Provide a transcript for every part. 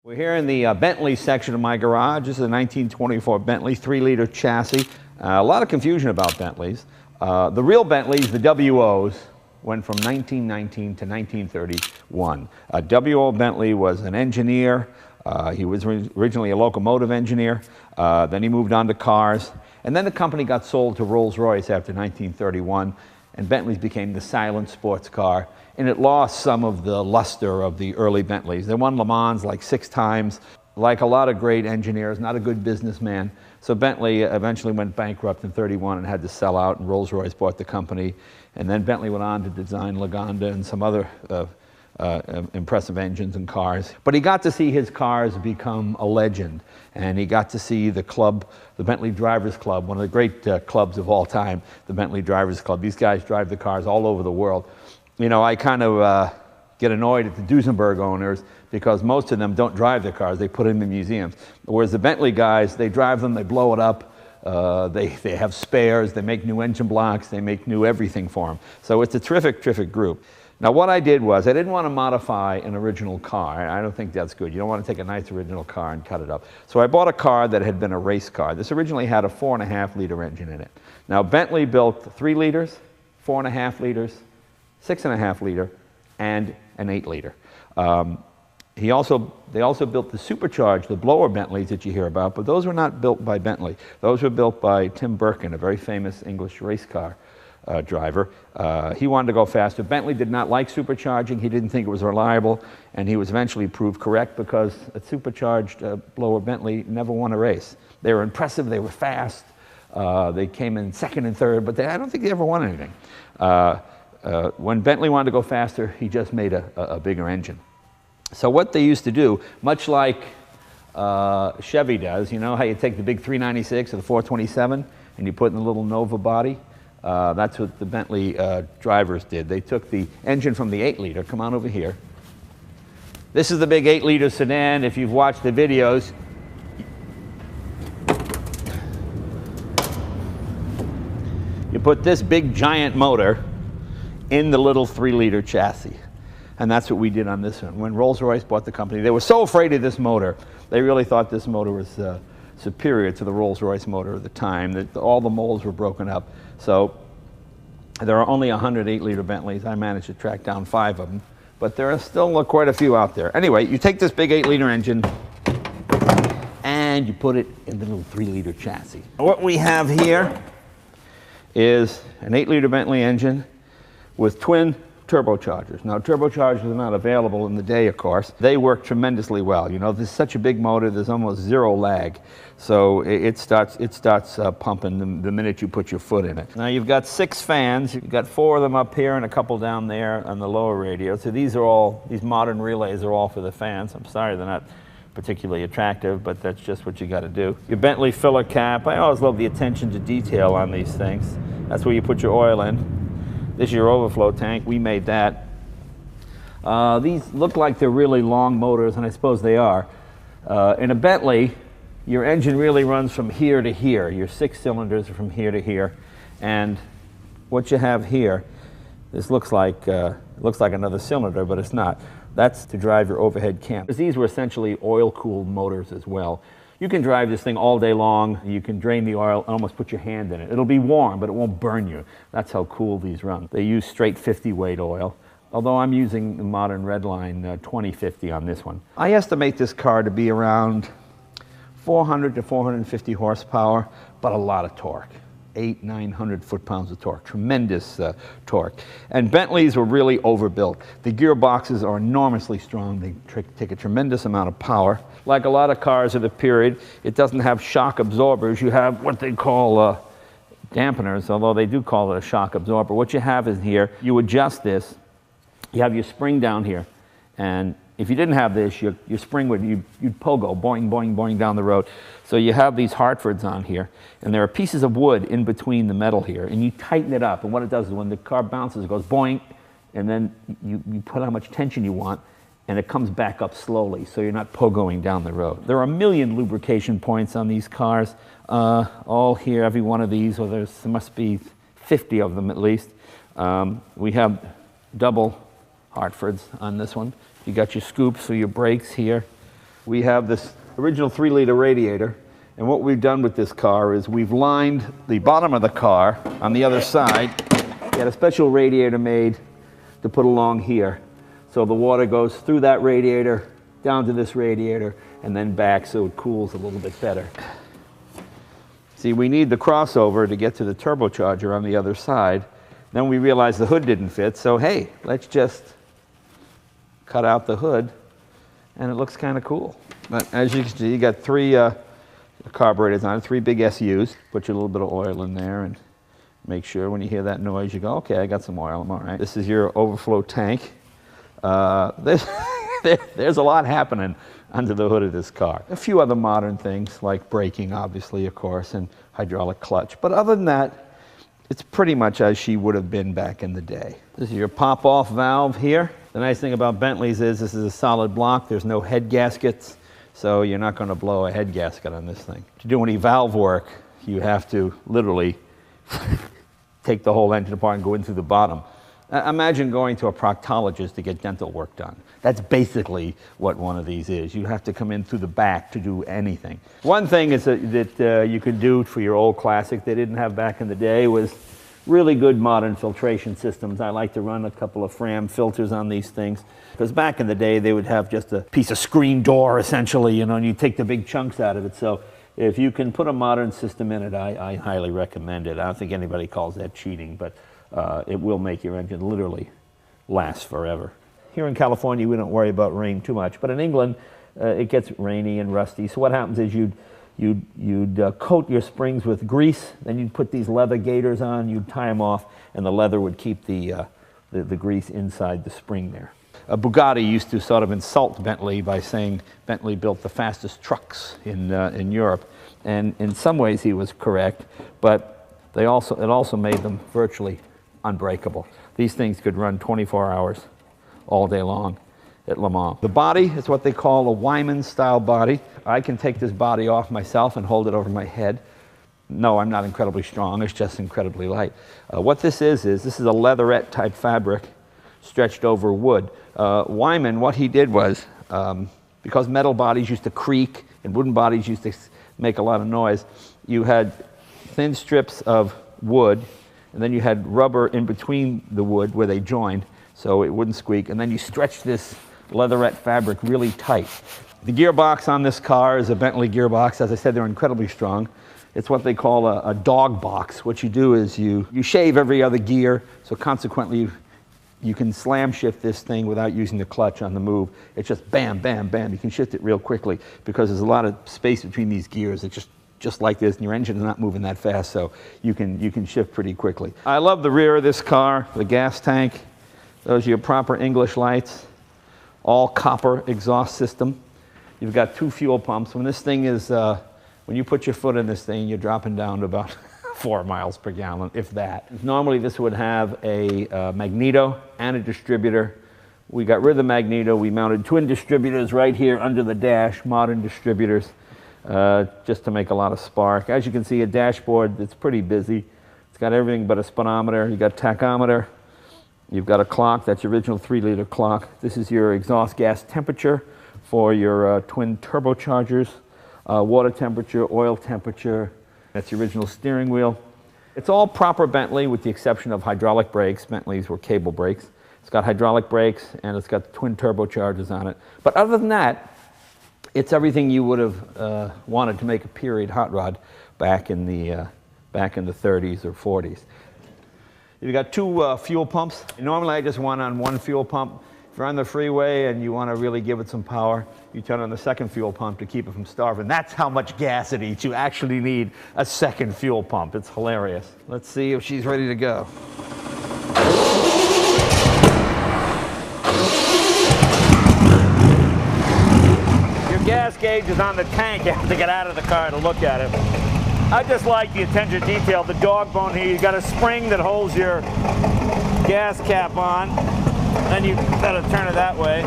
We're here in the Bentley section of my garage. This is a 1924 Bentley 3-liter chassis. A lot of confusion about Bentleys. The real Bentleys, the WOs, went from 1919 to 1931. W.O. Bentley was an engineer. He was originally a locomotive engineer. Then he moved on to cars. And then the company got sold to Rolls-Royce after 1931. And Bentleys became the silent sports car. And it lost some of the luster of the early Bentleys. They won Le Mans like 6 times. Like a lot of great engineers, not a good businessman. So Bentley eventually went bankrupt in 31 and had to sell out, and Rolls-Royce bought the company. And then Bentley went on to design Lagonda and some other impressive engines and cars. But he got to see his cars become a legend. And he got to see the club, the Bentley Drivers Club, one of the great clubs of all time, the Bentley Drivers Club. These guys drive the cars all over the world. You know, I kind of get annoyed at the Duesenberg owners because most of them don't drive their cars. They put them in museums. Whereas the Bentley guys, they drive them, they blow it up, they have spares, they make new engine blocks, they make new everything for them. So it's a terrific, terrific group. Now what I did was, I didn't want to modify an original car. I don't think that's good. You don't want to take a nice original car and cut it up. So I bought a car that had been a race car. This originally had a 4.5-liter engine in it. Now Bentley built 3 liters, 4.5 liters, 6.5-liter, and an 8-liter. They also built the supercharged, the blower Bentleys that you hear about, but those were not built by Bentley. Those were built by Tim Birkin, a very famous English race car driver. He wanted to go faster. Bentley did not like supercharging. He didn't think it was reliable, and he was eventually proved correct because a supercharged blower Bentley never won a race. They were impressive, they were fast, they came in second and third, but I don't think they ever won anything. When Bentley wanted to go faster, he just made a bigger engine. So what they used to do, much like Chevy does, you know how you take the big 396 or the 427 and you put in the little Nova body? That's what the Bentley drivers did. They took the engine from the 8-liter, come on over here. This is the big 8-liter sedan. If you've watched the videos, you put this big giant motor in the little 3-liter chassis. And that's what we did on this one. When Rolls-Royce bought the company, they were so afraid of this motor. They really thought this motor was superior to the Rolls-Royce motor at the time, that all the molds were broken up. So there are only 100 8-liter Bentleys. I managed to track down 5 of them, but there are still quite a few out there. Anyway, you take this big 8-liter engine and you put it in the little 3-liter chassis. What we have here is an 8-liter Bentley engine with twin turbochargers. Now, turbochargers are not available in the day, of course. They work tremendously well. You know, there's such a big motor, there's almost 0 lag. So it starts pumping the minute you put your foot in it. Now, you've got 6 fans. You've got 4 of them up here and a couple down there on the lower radio. So these modern relays are all for the fans. I'm sorry they're not particularly attractive, but that's just what you got to do. Your Bentley filler cap. I always love the attention to detail on these things. That's where you put your oil in. This is your overflow tank. We made that. These look like they're really long motors, and I suppose they are. In a Bentley, your engine really runs from here to here. Your 6 cylinders are from here to here. And what you have here, this looks like another cylinder, but it's not. That's to drive your overhead cam. These were essentially oil-cooled motors as well. You can drive this thing all day long. You can drain the oil and almost put your hand in it. It'll be warm, but it won't burn you. That's how cool these run. They use straight 50-weight oil, although I'm using the modern Redline 2050 on this one. I estimate this car to be around 400 to 450 horsepower, but a lot of torque. 800-900 foot-pounds of torque, tremendous torque. And Bentleys were really overbuilt. The gearboxes are enormously strong. They take a tremendous amount of power. Like a lot of cars of the period, it doesn't have shock absorbers. You have what they call dampeners, although they do call it a shock absorber. What you have is here, you adjust this. You have your spring down here, and if you didn't have this, your spring you'd pogo, boing, boing, boing down the road. So you have these Hartfords on here, and there are pieces of wood in between the metal here, and you tighten it up, and what it does is when the car bounces, it goes boing, and then you put how much tension you want, and it comes back up slowly, so you're not pogoing down the road. There are a million lubrication points on these cars, all here, every one of these, or there must be 50 of them at least. We have double Hartfords on this one. You got your scoops for your brakes here. We have this original 3-liter radiator, and what we've done with this car is we've lined the bottom of the car on the other side. We had a special radiator made to put along here. So the water goes through that radiator, down to this radiator, and then back so it cools a little bit better. See, we need the crossover to get to the turbocharger on the other side. Then we realized the hood didn't fit, so hey, let's just cut out the hood, and it looks kind of cool. But as you can see, you got 3 carburetors on it, 3 big SUs. Put your little bit of oil in there and make sure when you hear that noise, you go, okay, I got some oil, I'm all right. This is your overflow tank. There's a lot happening under the hood of this car. A few other modern things like braking, obviously, of course, and hydraulic clutch. But other than that, it's pretty much as she would have been back in the day. This is your pop-off valve here. The nice thing about Bentleys is this is a solid block. There's no head gaskets, so you're not going to blow a head gasket on this thing. To do any valve work, you have to literally take the whole engine apart and go in through the bottom. Imagine going to a proctologist to get dental work done. That's basically what one of these is. You have to come in through the back to do anything. One thing is that you could do for your old classic they didn't have back in the day was really good modern filtration systems. I like to run a couple of Fram filters on these things, because back in the day they would have just a piece of screen door essentially, you know, and you take the big chunks out of it. So if you can put a modern system in it, I highly recommend it. I don't think anybody calls that cheating, but it will make your engine literally last forever. Here in California, we don't worry about rain too much, but in England, it gets rainy and rusty. So what happens is you'd coat your springs with grease, then you'd put these leather gaiters on, you'd tie them off, and the leather would keep the grease inside the spring there. Bugatti used to sort of insult Bentley by saying Bentley built the fastest trucks in Europe, and in some ways he was correct, but it also made them virtually unbreakable. These things could run 24 hours all day long at Le Mans. The body is what they call a Wyman style body. I can take this body off myself and hold it over my head. No, I'm not incredibly strong, it's just incredibly light. What this is this is a leatherette type fabric stretched over wood. Wyman, what he did was, because metal bodies used to creak and wooden bodies used to make a lot of noise, you had thin strips of wood, and then you had rubber in between the wood where they joined so it wouldn't squeak, and then you stretch this leatherette fabric really tight. The gearbox on this car is a Bentley gearbox. As I said, they're incredibly strong. It's what they call a dog box. What you do is you shave every other gear, so consequently you can slam shift this thing without using the clutch on the move. It's just bam, bam, bam. You can shift it real quickly because there's a lot of space between these gears. It's just like this, and your engine is not moving that fast, so you can shift pretty quickly. I love the rear of this car, the gas tank. Those are your proper English lights, all copper exhaust system. You've got 2 fuel pumps. When this thing is, when you put your foot in this thing, you're dropping down to about 4 miles per gallon, if that. Normally this would have a magneto and a distributor. We got rid of the magneto. We mounted twin distributors right here under the dash, modern distributors, just to make a lot of spark. As you can see, a dashboard that's pretty busy. It's got everything but a speedometer. You've got tachometer. You've got a clock. That's your original 3-liter clock. This is your exhaust gas temperature for your twin turbochargers, water temperature, oil temperature. That's the original steering wheel. It's all proper Bentley with the exception of hydraulic brakes. Bentleys were cable brakes. It's got hydraulic brakes and it's got twin turbochargers on it. But other than that, it's everything you would have wanted to make a period hot rod back in the 30s or 40s. You've got 2 fuel pumps. Normally I just run on 1 fuel pump. If you're on the freeway and you want to really give it some power, you turn on the 2nd fuel pump to keep it from starving. That's how much gas it eats. You actually need a 2nd fuel pump. It's hilarious. Let's see if she's ready to go. Your gas gauge is on the tank. You have to get out of the car to look at it. I just like the attention to detail. The dog bone here, you've got a spring that holds your gas cap on. Then you gotta turn it that way.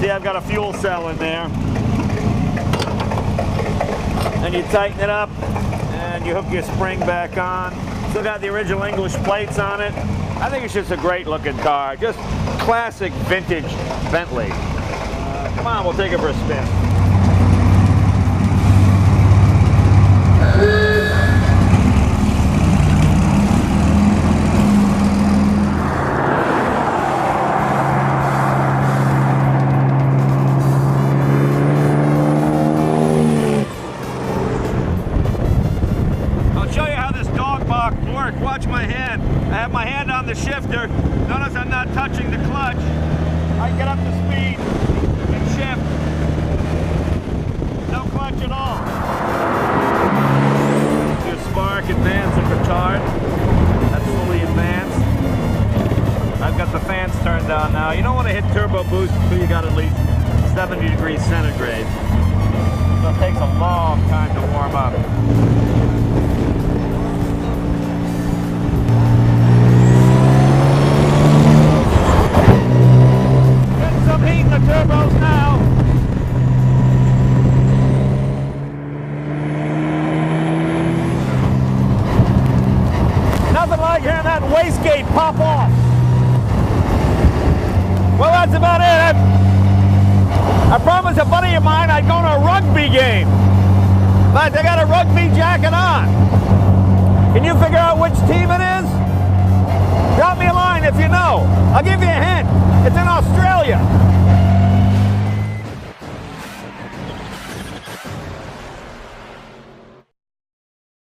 See, I've got a fuel cell in there. Then you tighten it up and you hook your spring back on. Still got the original English plates on it. I think it's just a great looking car. Just classic vintage Bentley. Come on, we'll take it for a spin. Watch my hand. I have my hand on the shifter. Notice I'm not touching the clutch. I get up to speed and shift. No clutch at all. Your spark, advance, and retard. That's fully advanced. I've got the fans turned on now. You don't want to hit turbo boost until you got at least 70 degrees centigrade. So it takes a long time to warm up. Heating the turbos now. Nothing like hearing that wastegate pop off. Well, that's about it. I promised a buddy of mine I'd go to a rugby game. But they got a rugby jacket on. Can you figure out which team it is? Drop me a line if you know. I'll give you a hint. It's in Australia.